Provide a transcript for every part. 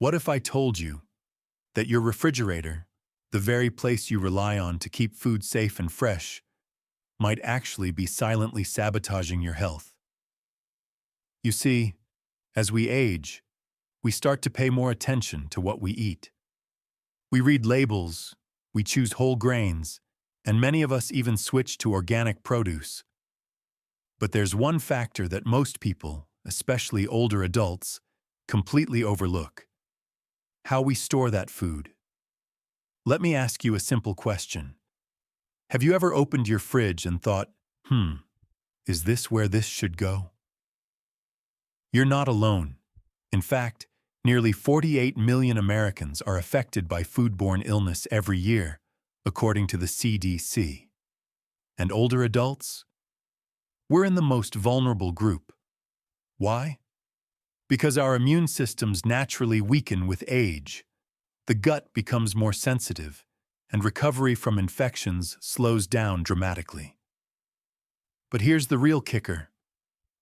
What if I told you that your refrigerator, the very place you rely on to keep food safe and fresh, might actually be silently sabotaging your health? You see, as we age, we start to pay more attention to what we eat. We read labels, we choose whole grains, and many of us even switch to organic produce. But there's one factor that most people, especially older adults, completely overlook: how we store that food. Let me ask you a simple question. Have you ever opened your fridge and thought, is this where this should go? You're not alone. In fact, nearly 48 million Americans are affected by foodborne illness every year, according to the CDC. And older adults? We're in the most vulnerable group. Why? Because our immune systems naturally weaken with age. The gut becomes more sensitive, and recovery from infections slows down dramatically. But here's the real kicker.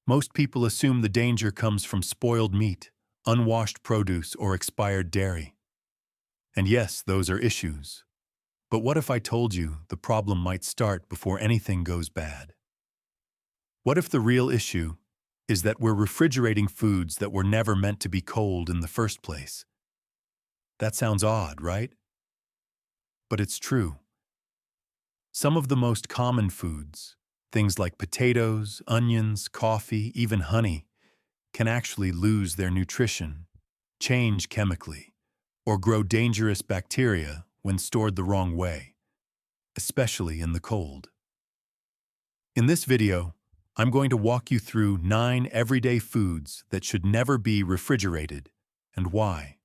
Most people assume the danger comes from spoiled meat, unwashed produce, or expired dairy. And yes, those are issues. But what if I told you the problem might start before anything goes bad? What if the real issue is that we're refrigerating foods that were never meant to be cold in the first place? That sounds odd, right? But it's true. Some of the most common foods, things like potatoes, onions, coffee, even honey, can actually lose their nutrition, change chemically, or grow dangerous bacteria when stored the wrong way, especially in the cold. In this video, I'm going to walk you through 9 everyday foods that should never be refrigerated and why.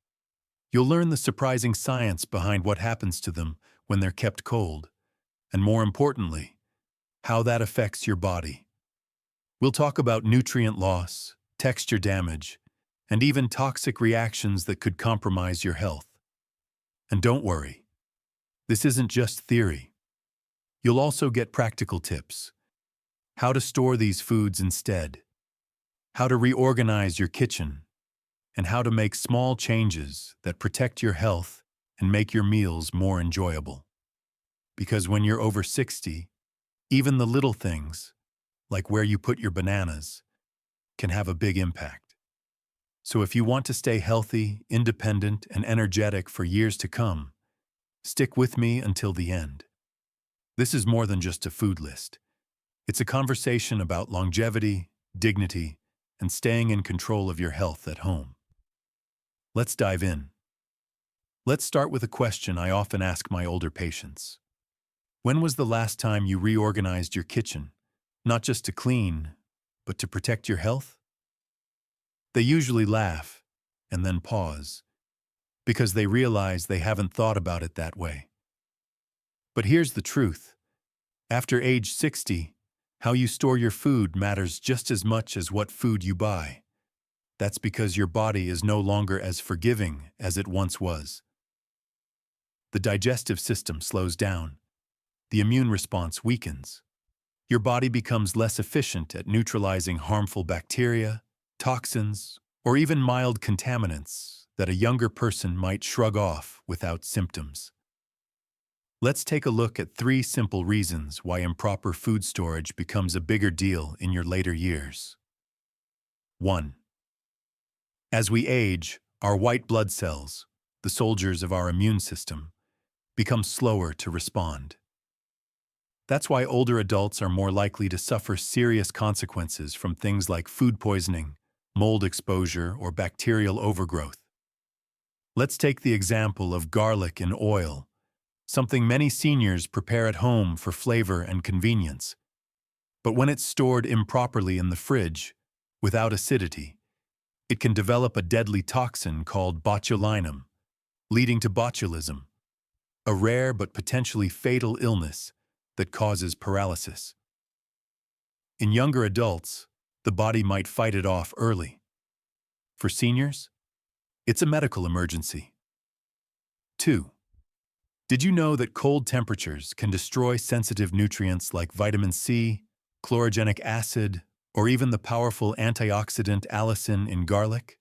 You'll learn the surprising science behind what happens to them when they're kept cold, and more importantly, how that affects your body. We'll talk about nutrient loss, texture damage, and even toxic reactions that could compromise your health. And don't worry, this isn't just theory. You'll also get practical tips: how to store these foods instead, how to reorganize your kitchen, and how to make small changes that protect your health and make your meals more enjoyable. Because when you're over 60, even the little things, like where you put your bananas, can have a big impact. So if you want to stay healthy, independent, and energetic for years to come, stick with me until the end. This is more than just a food list. It's a conversation about longevity, dignity, and staying in control of your health at home. Let's dive in. Let's start with a question I often ask my older patients. When was the last time you reorganized your kitchen, not just to clean, but to protect your health? They usually laugh and then pause, because they realize they haven't thought about it that way. But here's the truth. After age 60, how you store your food matters just as much as what food you buy. That's because your body is no longer as forgiving as it once was. The digestive system slows down. The immune response weakens. Your body becomes less efficient at neutralizing harmful bacteria, toxins, or even mild contaminants that a younger person might shrug off without symptoms. Let's take a look at 3 simple reasons why improper food storage becomes a bigger deal in your later years. 1. As we age, our white blood cells, the soldiers of our immune system, become slower to respond. That's why older adults are more likely to suffer serious consequences from things like food poisoning, mold exposure, or bacterial overgrowth. Let's take the example of garlic in oil, something many seniors prepare at home for flavor and convenience. But when it's stored improperly in the fridge, without acidity, it can develop a deadly toxin called botulinum, leading to botulism, a rare but potentially fatal illness that causes paralysis. In younger adults, the body might fight it off early. For seniors, it's a medical emergency. 2. Did you know that cold temperatures can destroy sensitive nutrients like vitamin C, chlorogenic acid, or even the powerful antioxidant allicin in garlic?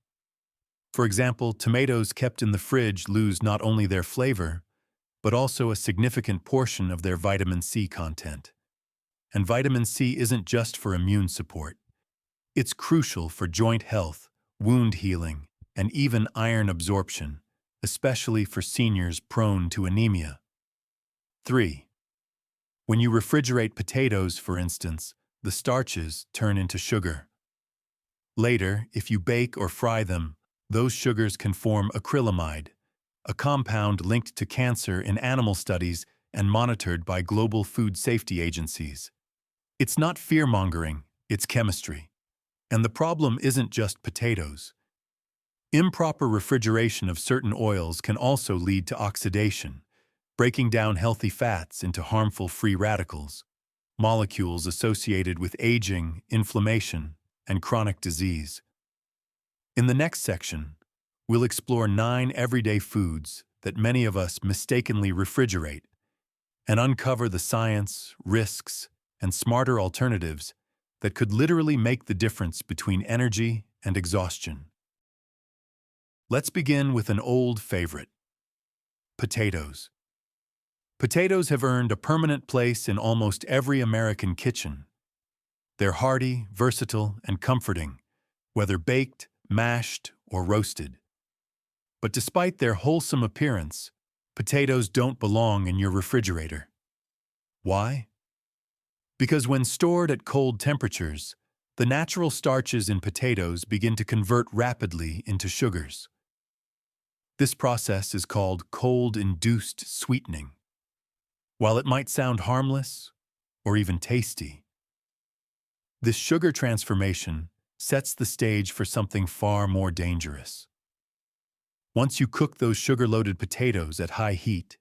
For example, tomatoes kept in the fridge lose not only their flavor, but also a significant portion of their vitamin C content. And vitamin C isn't just for immune support. It's crucial for joint health, wound healing, and even iron absorption, especially for seniors prone to anemia. 3. When you refrigerate potatoes, for instance, the starches turn into sugar. Later, if you bake or fry them, those sugars can form acrylamide, a compound linked to cancer in animal studies and monitored by global food safety agencies. It's not fear-mongering, it's chemistry. And the problem isn't just potatoes. Improper refrigeration of certain oils can also lead to oxidation, breaking down healthy fats into harmful free radicals, molecules associated with aging, inflammation, and chronic disease. In the next section, we'll explore 9 everyday foods that many of us mistakenly refrigerate and uncover the science, risks, and smarter alternatives that could literally make the difference between energy and exhaustion. Let's begin with an old favorite: potatoes. Potatoes have earned a permanent place in almost every American kitchen. They're hearty, versatile, and comforting, whether baked, mashed, or roasted. But despite their wholesome appearance, potatoes don't belong in your refrigerator. Why? Because when stored at cold temperatures, the natural starches in potatoes begin to convert rapidly into sugars. This process is called cold-induced sweetening. While it might sound harmless, or even tasty, this sugar transformation sets the stage for something far more dangerous. Once you cook those sugar-loaded potatoes at high heat,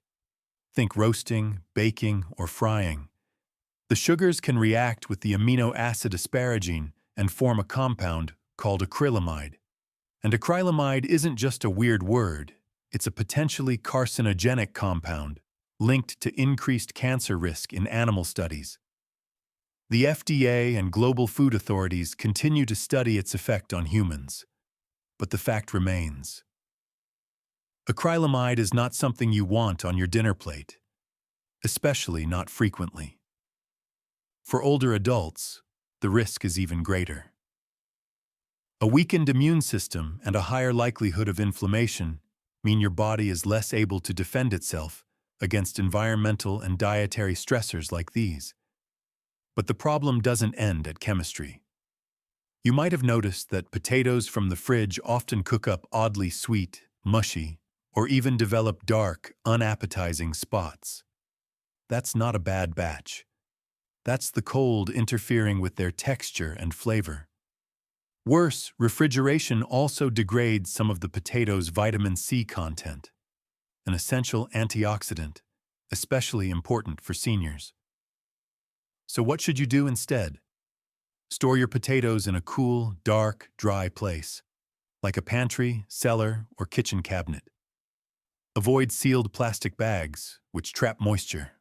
think roasting, baking, or frying, the sugars can react with the amino acid asparagine and form a compound called acrylamide. And acrylamide isn't just a weird word, it's a potentially carcinogenic compound linked to increased cancer risk in animal studies. The FDA and global food authorities continue to study its effect on humans. But the fact remains: acrylamide is not something you want on your dinner plate, especially not frequently. For older adults, the risk is even greater. A weakened immune system and a higher likelihood of inflammation mean your body is less able to defend itself against environmental and dietary stressors like these. But the problem doesn't end at chemistry. You might have noticed that potatoes from the fridge often cook up oddly sweet, mushy, or even develop dark, unappetizing spots. That's not a bad batch. That's the cold interfering with their texture and flavor. Worse, refrigeration also degrades some of the potatoes' vitamin C content, an essential antioxidant, especially important for seniors. So what should you do instead? Store your potatoes in a cool, dark, dry place, like a pantry, cellar, or kitchen cabinet. Avoid sealed plastic bags, which trap moisture.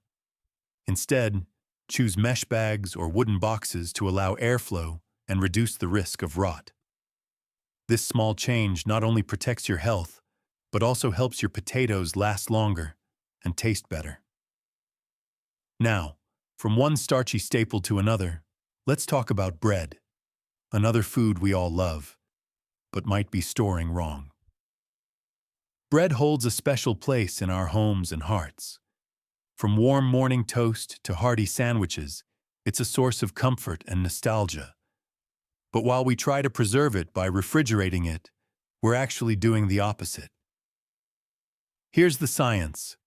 Instead, choose mesh bags or wooden boxes to allow airflow and reduce the risk of rot. This small change not only protects your health, but also helps your potatoes last longer and taste better. Now, from one starchy staple to another, let's talk about bread, another food we all love, but might be storing wrong. Bread holds a special place in our homes and hearts. From warm morning toast to hearty sandwiches, it's a source of comfort and nostalgia. But while we try to preserve it by refrigerating it, we're actually doing the opposite. Here's the science.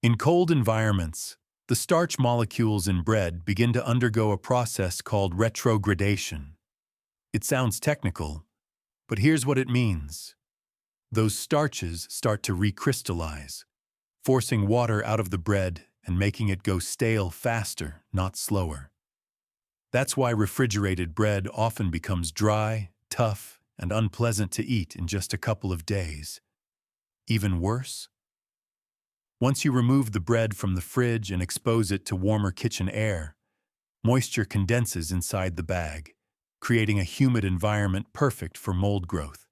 In cold environments, the starch molecules in bread begin to undergo a process called retrogradation. It sounds technical, but here's what it means. Those starches start to recrystallize, forcing water out of the bread and making it go stale faster, not slower. That's why refrigerated bread often becomes dry, tough, and unpleasant to eat in just a couple of days. Even worse? Once you remove the bread from the fridge and expose it to warmer kitchen air, moisture condenses inside the bag, creating a humid environment perfect for mold growth.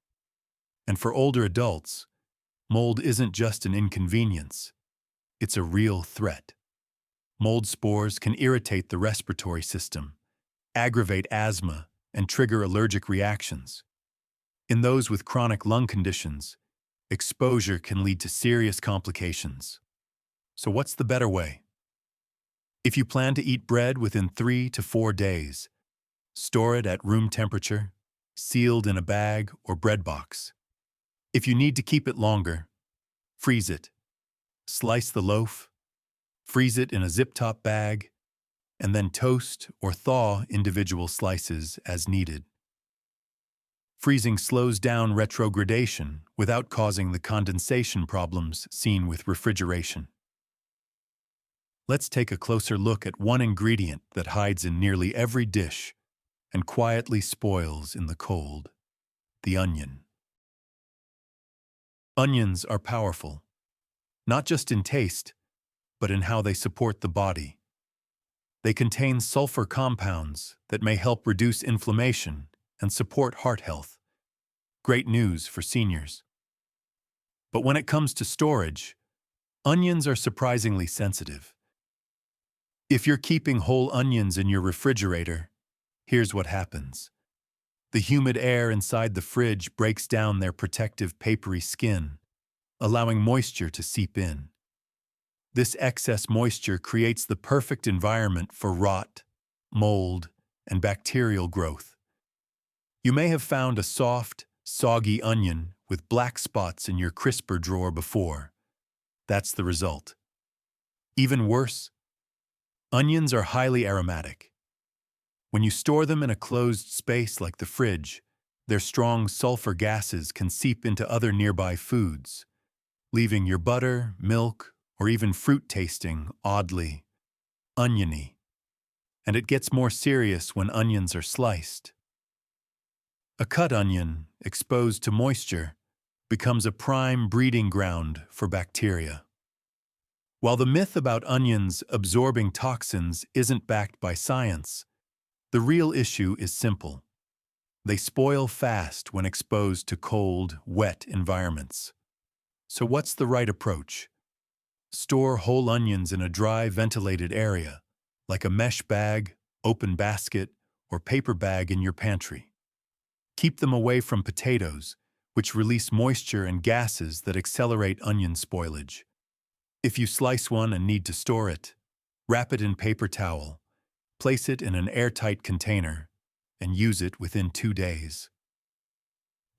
And for older adults, mold isn't just an inconvenience, it's a real threat. Mold spores can irritate the respiratory system, aggravate asthma, and trigger allergic reactions. In those with chronic lung conditions, exposure can lead to serious complications. So what's the better way? If you plan to eat bread within 3 to 4 days, store it at room temperature, sealed in a bag or bread box. If you need to keep it longer, freeze it. Slice the loaf, freeze it in a zip-top bag, and then toast or thaw individual slices as needed. Freezing slows down retrogradation without causing the condensation problems seen with refrigeration. Let's take a closer look at one ingredient that hides in nearly every dish and quietly spoils in the cold: the onion. Onions are powerful, not just in taste, but in how they support the body. They contain sulfur compounds that may help reduce inflammation and support heart health. Great news for seniors. But when it comes to storage, onions are surprisingly sensitive. If you're keeping whole onions in your refrigerator, here's what happens. The humid air inside the fridge breaks down their protective papery skin, allowing moisture to seep in. This excess moisture creates the perfect environment for rot, mold, and bacterial growth. You may have found a soft, soggy onion with black spots in your crisper drawer before. That's the result. Even worse, onions are highly aromatic. When you store them in a closed space like the fridge, their strong sulfur gases can seep into other nearby foods, leaving your butter, milk, or even fruit tasting oddly oniony. And it gets more serious when onions are sliced. A cut onion, exposed to moisture, becomes a prime breeding ground for bacteria. While the myth about onions absorbing toxins isn't backed by science, the real issue is simple. They spoil fast when exposed to cold, wet environments. So what's the right approach? Store whole onions in a dry, ventilated area, like a mesh bag, open basket, or paper bag in your pantry. Keep them away from potatoes, which release moisture and gases that accelerate onion spoilage. If you slice one and need to store it, wrap it in paper towel, place it in an airtight container, and use it within 2 days.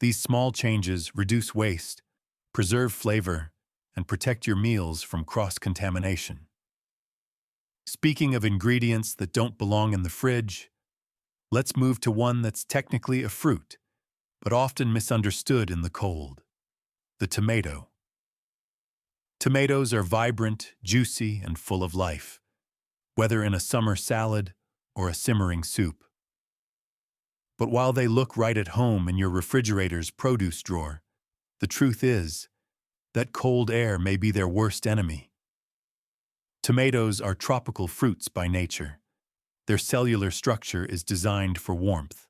These small changes reduce waste, preserve flavor, and protect your meals from cross-contamination. Speaking of ingredients that don't belong in the fridge, let's move to one that's technically a fruit, but often misunderstood in the cold: the tomato. Tomatoes are vibrant, juicy, and full of life, whether in a summer salad or a simmering soup. But while they look right at home in your refrigerator's produce drawer, the truth is that cold air may be their worst enemy. Tomatoes are tropical fruits by nature. Their cellular structure is designed for warmth.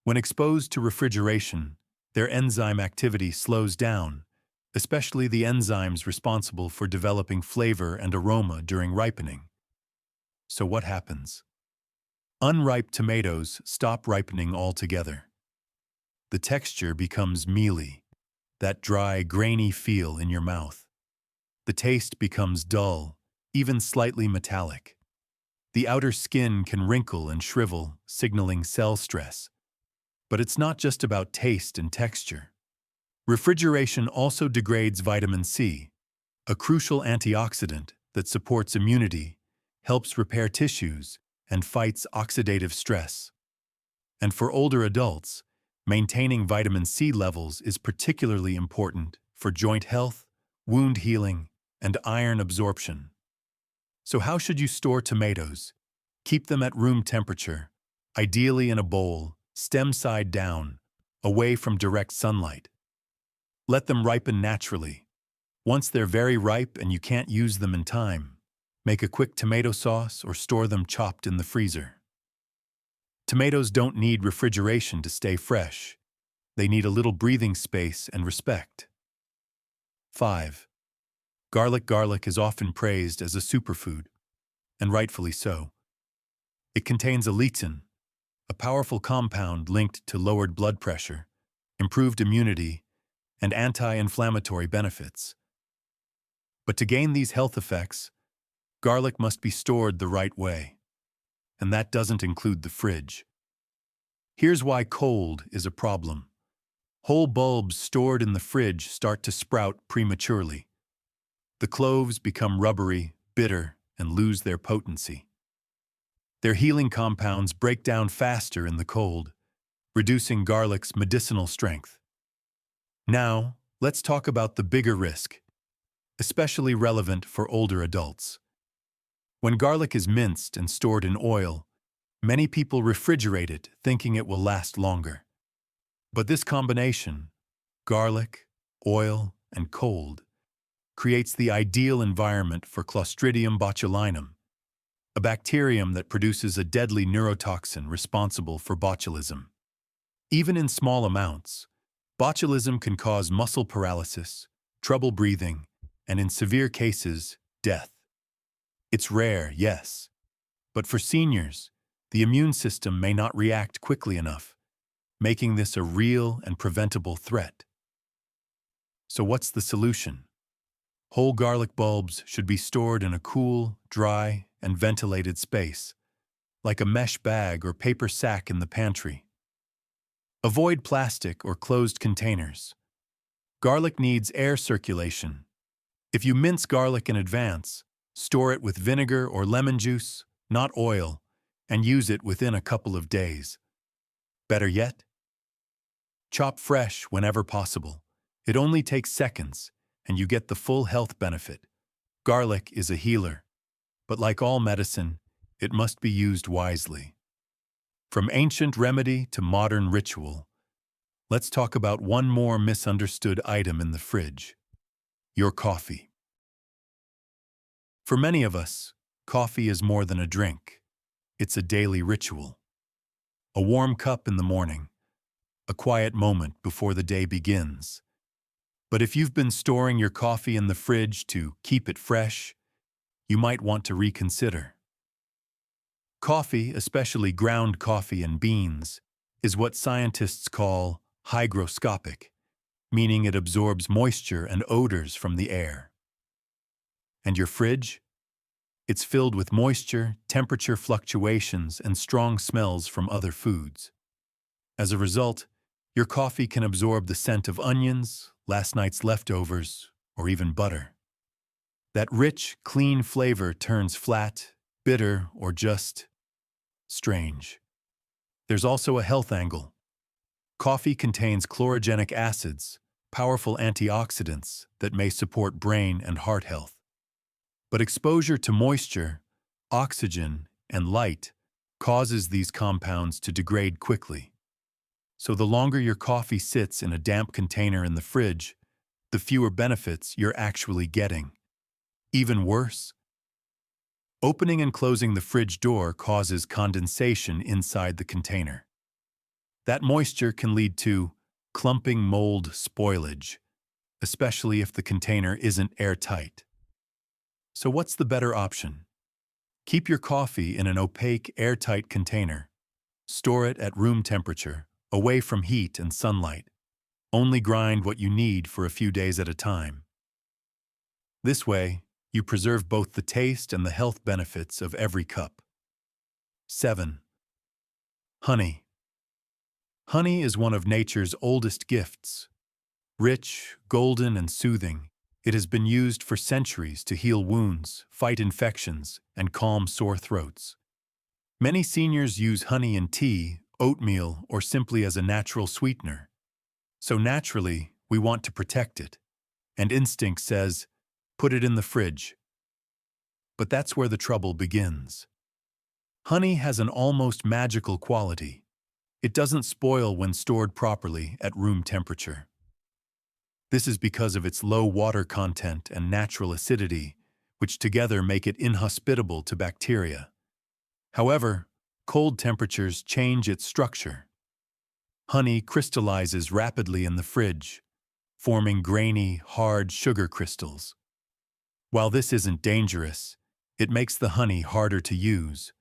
When exposed to refrigeration, their enzyme activity slows down, especially the enzymes responsible for developing flavor and aroma during ripening. So what happens? Unripe tomatoes stop ripening altogether. The texture becomes mealy, that dry, grainy feel in your mouth. The taste becomes dull, even slightly metallic. The outer skin can wrinkle and shrivel, signaling cell stress. But it's not just about taste and texture. Refrigeration also degrades vitamin C, a crucial antioxidant that supports immunity, helps repair tissues, and fights oxidative stress. And for older adults, maintaining vitamin C levels is particularly important for joint health, wound healing, and iron absorption. So how should you store tomatoes? Keep them at room temperature, ideally in a bowl, stem side down, away from direct sunlight. Let them ripen naturally. Once they're very ripe and you can't use them in time, make a quick tomato sauce or store them chopped in the freezer. Tomatoes don't need refrigeration to stay fresh. They need a little breathing space and respect. 5. Garlic is often praised as a superfood, and rightfully so. It contains allicin, a powerful compound linked to lowered blood pressure, improved immunity, and anti-inflammatory benefits. But to gain these health effects, garlic must be stored the right way, and that doesn't include the fridge. Here's why cold is a problem. Whole bulbs stored in the fridge start to sprout prematurely. The cloves become rubbery, bitter, and lose their potency. Their healing compounds break down faster in the cold, reducing garlic's medicinal strength. Now, let's talk about the bigger risk, especially relevant for older adults. When garlic is minced and stored in oil, many people refrigerate it thinking it will last longer. But this combination, garlic, oil, and cold, creates the ideal environment for Clostridium botulinum, a bacterium that produces a deadly neurotoxin responsible for botulism. Even in small amounts, botulism can cause muscle paralysis, trouble breathing, and in severe cases, death. It's rare, yes, but for seniors, the immune system may not react quickly enough, making this a real and preventable threat. So what's the solution? Whole garlic bulbs should be stored in a cool, dry, and ventilated space, like a mesh bag or paper sack in the pantry. Avoid plastic or closed containers. Garlic needs air circulation. If you mince garlic in advance, store it with vinegar or lemon juice, not oil, and use it within a couple of days. Better yet, chop fresh whenever possible. It only takes seconds, and you get the full health benefit. Garlic is a healer, but like all medicine, it must be used wisely. From ancient remedy to modern ritual, let's talk about one more misunderstood item in the fridge: your coffee. For many of us, coffee is more than a drink. It's a daily ritual. A warm cup in the morning, a quiet moment before the day begins. But if you've been storing your coffee in the fridge to keep it fresh, you might want to reconsider. Coffee, especially ground coffee and beans, is what scientists call hygroscopic, meaning it absorbs moisture and odors from the air. And your fridge? It's filled with moisture, temperature fluctuations, and strong smells from other foods. As a result, your coffee can absorb the scent of onions, last night's leftovers, or even butter. That rich, clean flavor turns flat, bitter, or just strange. There's also a health angle. Coffee contains chlorogenic acids, powerful antioxidants that may support brain and heart health. But exposure to moisture, oxygen, and light causes these compounds to degrade quickly. So the longer your coffee sits in a damp container in the fridge, the fewer benefits you're actually getting. Even worse, opening and closing the fridge door causes condensation inside the container. That moisture can lead to clumping mold spoilage, especially if the container isn't airtight. So what's the better option? Keep your coffee in an opaque, airtight container. Store it at room temperature, away from heat and sunlight. Only grind what you need for a few days at a time. This way, you preserve both the taste and the health benefits of every cup. 7. Honey. Honey is one of nature's oldest gifts. Rich, golden, and soothing, it has been used for centuries to heal wounds, fight infections, and calm sore throats. Many seniors use honey in tea, oatmeal, or simply as a natural sweetener. So naturally, we want to protect it. And instinct says, put it in the fridge. But that's where the trouble begins. Honey has an almost magical quality. It doesn't spoil when stored properly at room temperature. This is because of its low water content and natural acidity, which together make it inhospitable to bacteria. However, cold temperatures change its structure. Honey crystallizes rapidly in the fridge, forming grainy, hard sugar crystals. While this isn't dangerous, it makes the honey harder to use.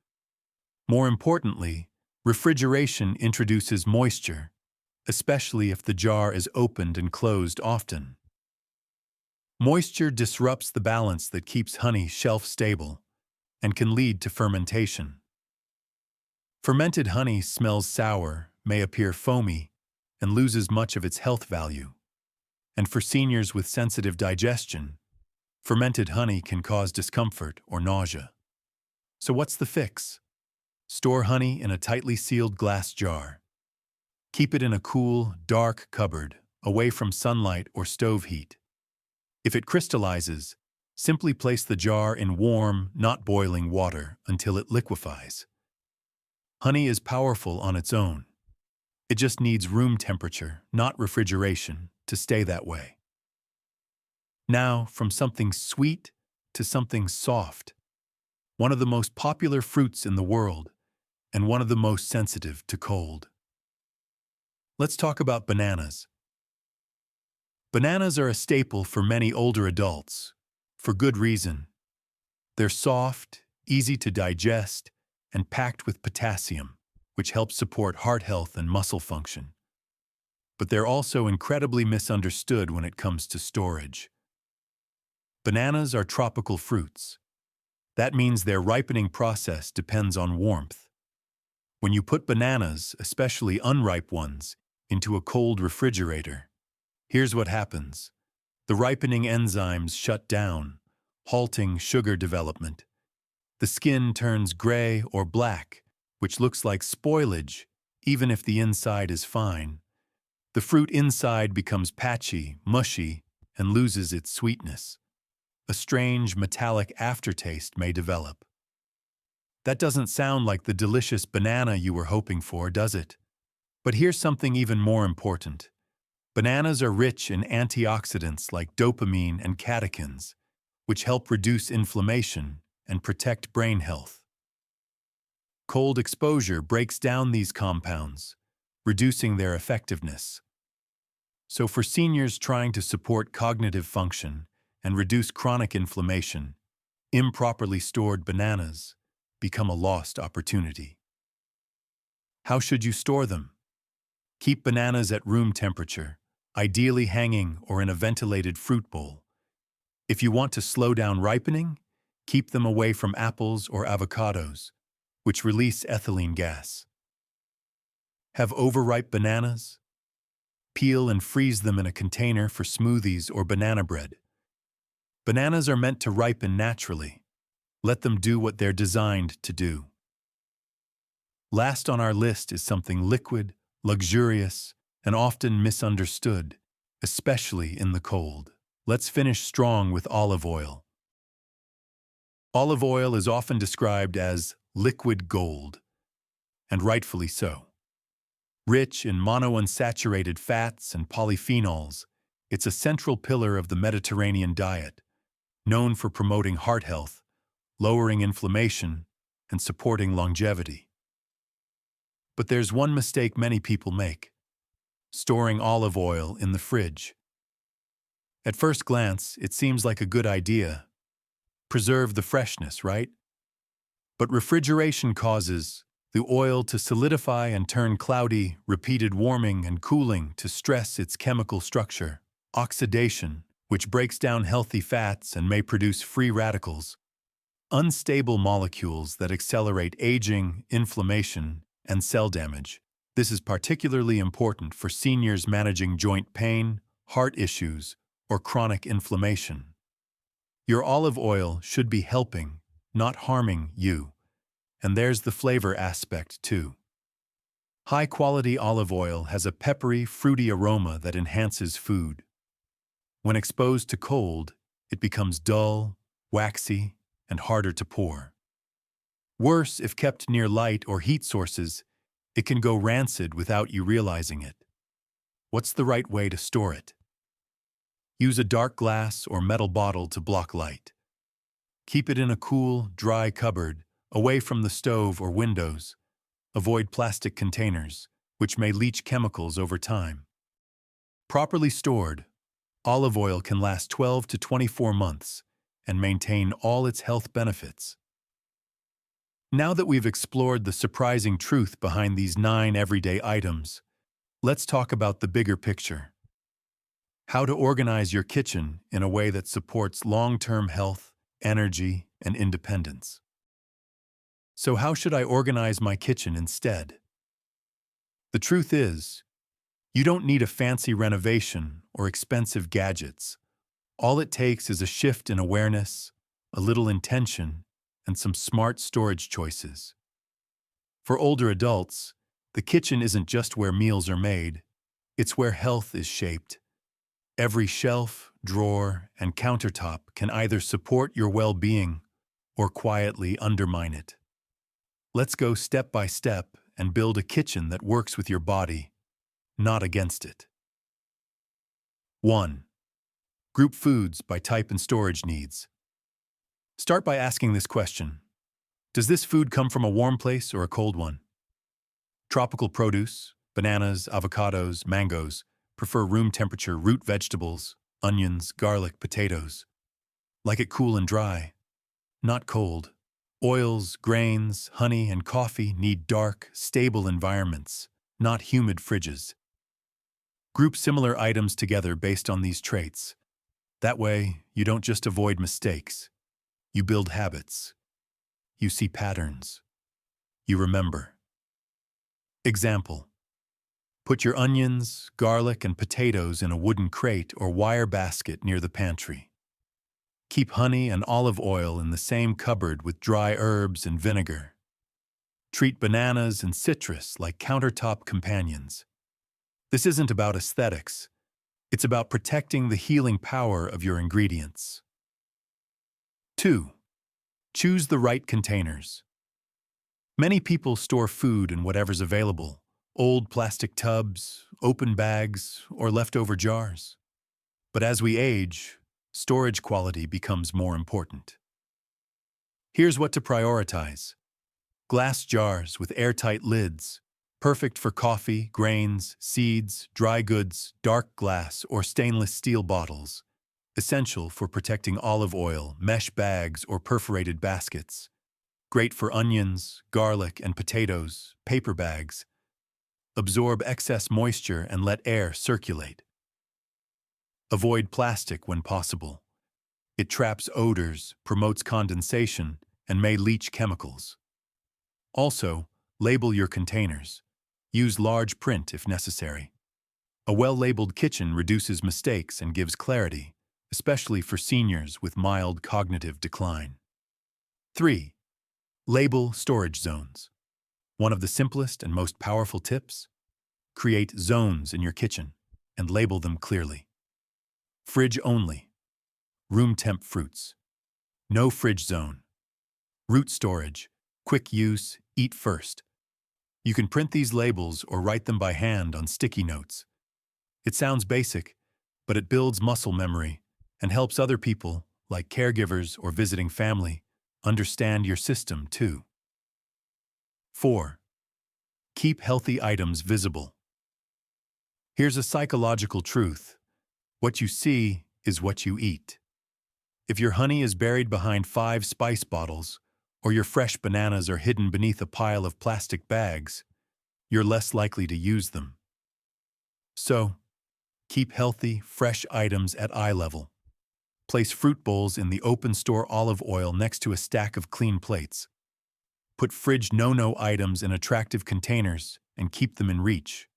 More importantly, refrigeration introduces moisture, especially if the jar is opened and closed often. Moisture disrupts the balance that keeps honey shelf-stable and can lead to fermentation. Fermented honey smells sour, may appear foamy, and loses much of its health value. And for seniors with sensitive digestion, fermented honey can cause discomfort or nausea. So what's the fix? Store honey in a tightly sealed glass jar. Keep it in a cool, dark cupboard, away from sunlight or stove heat. If it crystallizes, simply place the jar in warm, not boiling water until it liquefies. Honey is powerful on its own. It just needs room temperature, not refrigeration, to stay that way. Now, from something sweet to something soft. One of the most popular fruits in the world, and one of the most sensitive to cold. Let's talk about bananas. Bananas are a staple for many older adults, for good reason. They're soft, easy to digest, and packed with potassium, which helps support heart health and muscle function. But they're also incredibly misunderstood when it comes to storage. Bananas are tropical fruits. That means their ripening process depends on warmth. When you put bananas, especially unripe ones, into a cold refrigerator, here's what happens. The ripening enzymes shut down, halting sugar development. The skin turns gray or black, which looks like spoilage, even if the inside is fine. The fruit inside becomes patchy, mushy, and loses its sweetness. A strange metallic aftertaste may develop. That doesn't sound like the delicious banana you were hoping for, does it? But here's something even more important. Bananas are rich in antioxidants like dopamine and catechins, which help reduce inflammation and protect brain health. Cold exposure breaks down these compounds, reducing their effectiveness. So for seniors trying to support cognitive function and reduce chronic inflammation, improperly stored bananas become a lost opportunity. How should you store them? Keep bananas at room temperature, ideally hanging or in a ventilated fruit bowl. If you want to slow down ripening, keep them away from apples or avocados, which release ethylene gas. Have overripe bananas? Peel and freeze them in a container for smoothies or banana bread. Bananas are meant to ripen naturally. Let them do what they're designed to do. Last on our list is something liquid, luxurious, and often misunderstood, especially in the cold. Let's finish strong with olive oil. Olive oil is often described as liquid gold, and rightfully so. Rich in monounsaturated fats and polyphenols, it's a central pillar of the Mediterranean diet, known for promoting heart health, lowering inflammation, and supporting longevity. But there's one mistake many people make: storing olive oil in the fridge. At first glance, it seems like a good idea. Preserve the freshness, right? But refrigeration causes the oil to solidify and turn cloudy, repeated warming and cooling to stress its chemical structure. Oxidation, which breaks down healthy fats and may produce free radicals. Unstable molecules that accelerate aging, inflammation, and cell damage. This is particularly important for seniors managing joint pain, heart issues, or chronic inflammation. Your olive oil should be helping, not harming you. And there's the flavor aspect too. High-quality olive oil has a peppery, fruity aroma that enhances food. When exposed to cold, it becomes dull, waxy, and harder to pour. Worse, if kept near light or heat sources, it can go rancid without you realizing it. What's the right way to store it? Use a dark glass or metal bottle to block light. Keep it in a cool, dry cupboard, away from the stove or windows. Avoid plastic containers, which may leach chemicals over time. Properly stored, olive oil can last 12 to 24 months and maintain all its health benefits. Now that we've explored the surprising truth behind these 9 everyday items, let's talk about the bigger picture. How to organize your kitchen in a way that supports long-term health, energy, and independence. So how should I organize my kitchen instead? The truth is, you don't need a fancy renovation or expensive gadgets. All it takes is a shift in awareness, a little intention, and some smart storage choices. For older adults, the kitchen isn't just where meals are made, it's where health is shaped. Every shelf, drawer, and countertop can either support your well-being or quietly undermine it. Let's go step by step and build a kitchen that works with your body, not against it. 1. Group foods by type and storage needs. Start by asking this question. Does this food come from a warm place or a cold one? Tropical produce, bananas, avocados, mangoes, prefer room temperature root vegetables, onions, garlic, potatoes. Like it cool and dry, not cold. Oils, grains, honey, and coffee need dark, stable environments, not humid fridges. Group similar items together based on these traits. That way, you don't just avoid mistakes. You build habits. You see patterns. You remember. Example. Put your onions, garlic, and potatoes in a wooden crate or wire basket near the pantry. Keep honey and olive oil in the same cupboard with dry herbs and vinegar. Treat bananas and citrus like countertop companions. This isn't about aesthetics. It's about protecting the healing power of your ingredients. 2. Choose the right containers. Many people store food in whatever's available: old plastic tubs, open bags, or leftover jars. But as we age, storage quality becomes more important. Here's what to prioritize. Glass jars with airtight lids, perfect for coffee, grains, seeds, dry goods, dark glass, or stainless steel bottles. Essential for protecting olive oil, mesh bags, or perforated baskets. Great for onions, garlic, and potatoes, paper bags. Absorb excess moisture and let air circulate. Avoid plastic when possible. It traps odors, promotes condensation, and may leach chemicals. Also, label your containers. Use large print if necessary. A well-labeled kitchen reduces mistakes and gives clarity, especially for seniors with mild cognitive decline. 3. Label storage zones. One of the simplest and most powerful tips? Create zones in your kitchen and label them clearly. Fridge only. Room temp fruits. No fridge zone. Root storage. Quick use. Eat first. You can print these labels or write them by hand on sticky notes. It sounds basic, but it builds muscle memory and helps other people, like caregivers or visiting family, understand your system too. 4. Keep healthy items visible. Here's a psychological truth. What you see is what you eat. If your honey is buried behind 5 spice bottles, or your fresh bananas are hidden beneath a pile of plastic bags, you're less likely to use them. So, keep healthy, fresh items at eye level. Place fruit bowls in the open store olive oil next to a stack of clean plates. Put fridge no-no items in attractive containers and keep them in reach.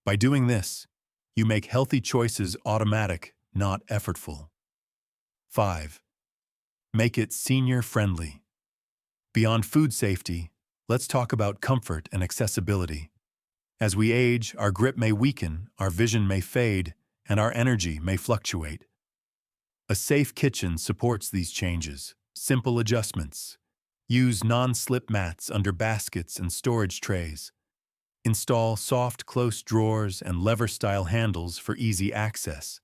By doing this, you make healthy choices automatic, not effortful. 5. Make it senior-friendly. Beyond food safety, let's talk about comfort and accessibility. As we age, our grip may weaken, our vision may fade, and our energy may fluctuate. A safe kitchen supports these changes. Simple adjustments. Use non-slip mats under baskets and storage trays. Install soft, close drawers and lever-style handles for easy access.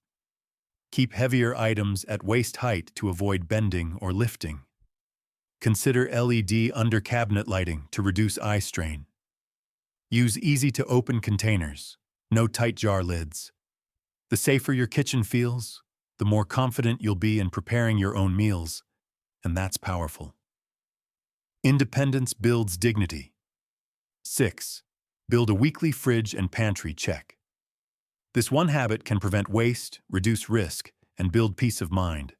Keep heavier items at waist height to avoid bending or lifting. Consider LED under-cabinet lighting to reduce eye strain. Use easy-to-open containers, no tight jar lids. The safer your kitchen feels, the more confident you'll be in preparing your own meals, and that's powerful. Independence builds dignity. 6. Build a weekly fridge and pantry check. This one habit can prevent waste, reduce risk, and build peace of mind.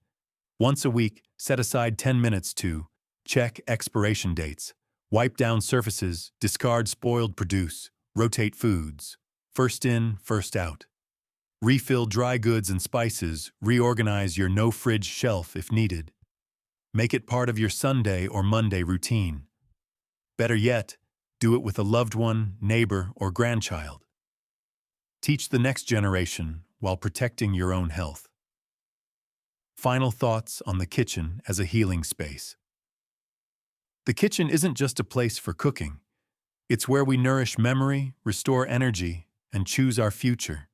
Once a week, set aside 10 minutes to check expiration dates, wipe down surfaces, discard spoiled produce, rotate foods, first in, first out. Refill dry goods and spices, reorganize your no-fridge shelf if needed. Make it part of your Sunday or Monday routine. Better yet, do it with a loved one, neighbor, or grandchild. Teach the next generation while protecting your own health. Final thoughts on the kitchen as a healing space. The kitchen isn't just a place for cooking. It's where we nourish memory, restore energy, and choose our future.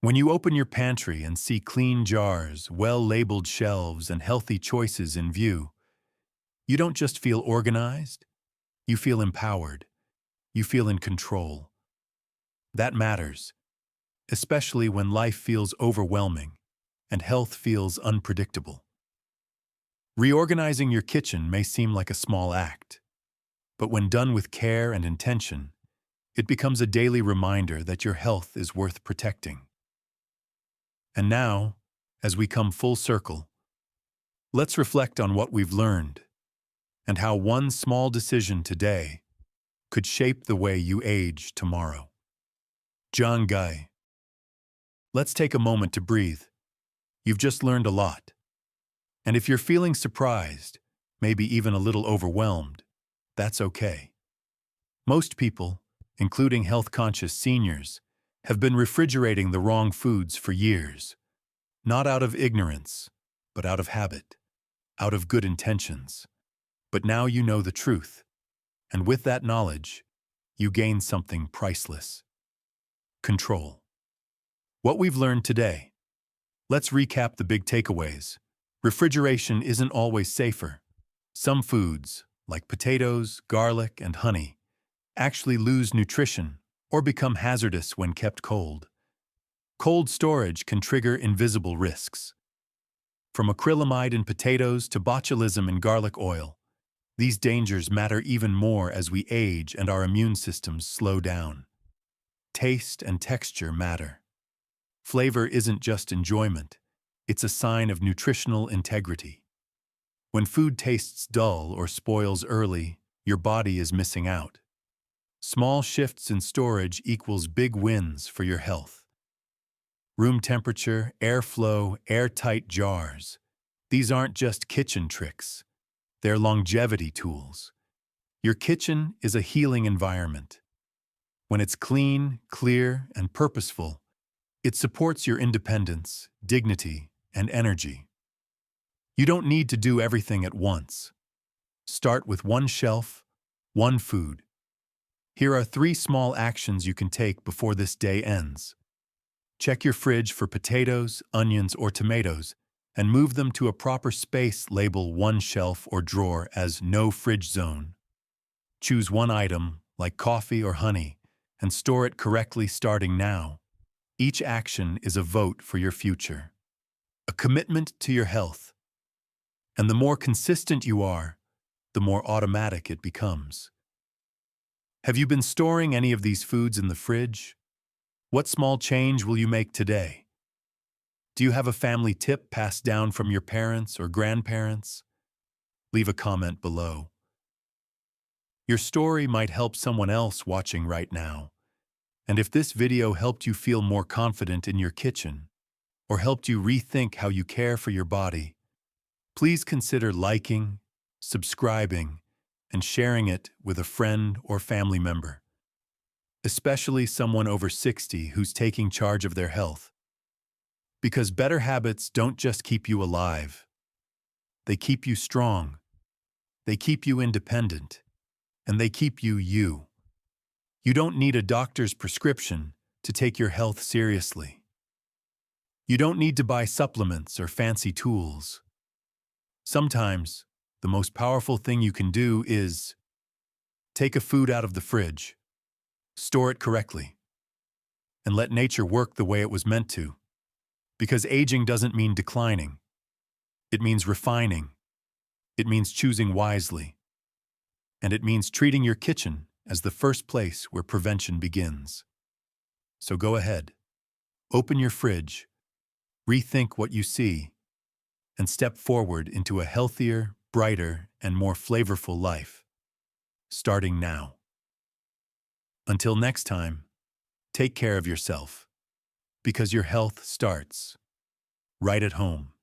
When you open your pantry and see clean jars, well-labeled shelves, and healthy choices in view, you don't just feel organized, you feel empowered. You feel in control. That matters, especially when life feels overwhelming and health feels unpredictable. Reorganizing your kitchen may seem like a small act, but when done with care and intention, it becomes a daily reminder that your health is worth protecting. And now, as we come full circle, let's reflect on what we've learned and how one small decision today could shape the way you age tomorrow. John Guy. Let's take a moment to breathe. You've just learned a lot. And if you're feeling surprised, maybe even a little overwhelmed, that's okay. Most people, including health-conscious seniors, have been refrigerating the wrong foods for years. Not out of ignorance, but out of habit, out of good intentions. But now you know the truth. And with that knowledge, you gain something priceless. Control. What we've learned today. Let's recap the big takeaways. Refrigeration isn't always safer. Some foods, like potatoes, garlic, and honey, actually lose nutrition or become hazardous when kept cold. Cold storage can trigger invisible risks. From acrylamide in potatoes to botulism in garlic oil, these dangers matter even more as we age and our immune systems slow down. Taste and texture matter. Flavor isn't just enjoyment, it's a sign of nutritional integrity. When food tastes dull or spoils early, your body is missing out. Small shifts in storage equals big wins for your health. Room temperature, airflow, airtight jars. These aren't just kitchen tricks. They're longevity tools. Your kitchen is a healing environment. When it's clean, clear, and purposeful, it supports your independence, dignity, and energy. You don't need to do everything at once. Start with one shelf, one food. Here are 3 small actions you can take before this day ends. Check your fridge for potatoes, onions, or tomatoes, and move them to a proper space. Label one shelf or drawer as no fridge zone. Choose one item, like coffee or honey, and store it correctly starting now. Each action is a vote for your future, a commitment to your health. And the more consistent you are, the more automatic it becomes. Have you been storing any of these foods in the fridge? What small change will you make today? Do you have a family tip passed down from your parents or grandparents? Leave a comment below. Your story might help someone else watching right now. And if this video helped you feel more confident in your kitchen, or helped you rethink how you care for your body, please consider liking, subscribing, and sharing it with a friend or family member, especially someone over 60 who's taking charge of their health. Because better habits don't just keep you alive. They keep you strong. They keep you independent. And they keep you you. You don't need a doctor's prescription to take your health seriously. You don't need to buy supplements or fancy tools. Sometimes, the most powerful thing you can do is take a food out of the fridge, Store it correctly. And let nature work the way it was meant to. Because aging doesn't mean declining. It means refining. It means choosing wisely. And it means treating your kitchen as the first place where prevention begins. So go ahead. Open your fridge. Rethink what you see. And step forward into a healthier, brighter, and more flavorful life. Starting now. Until next time, take care of yourself. Because your health starts right at home.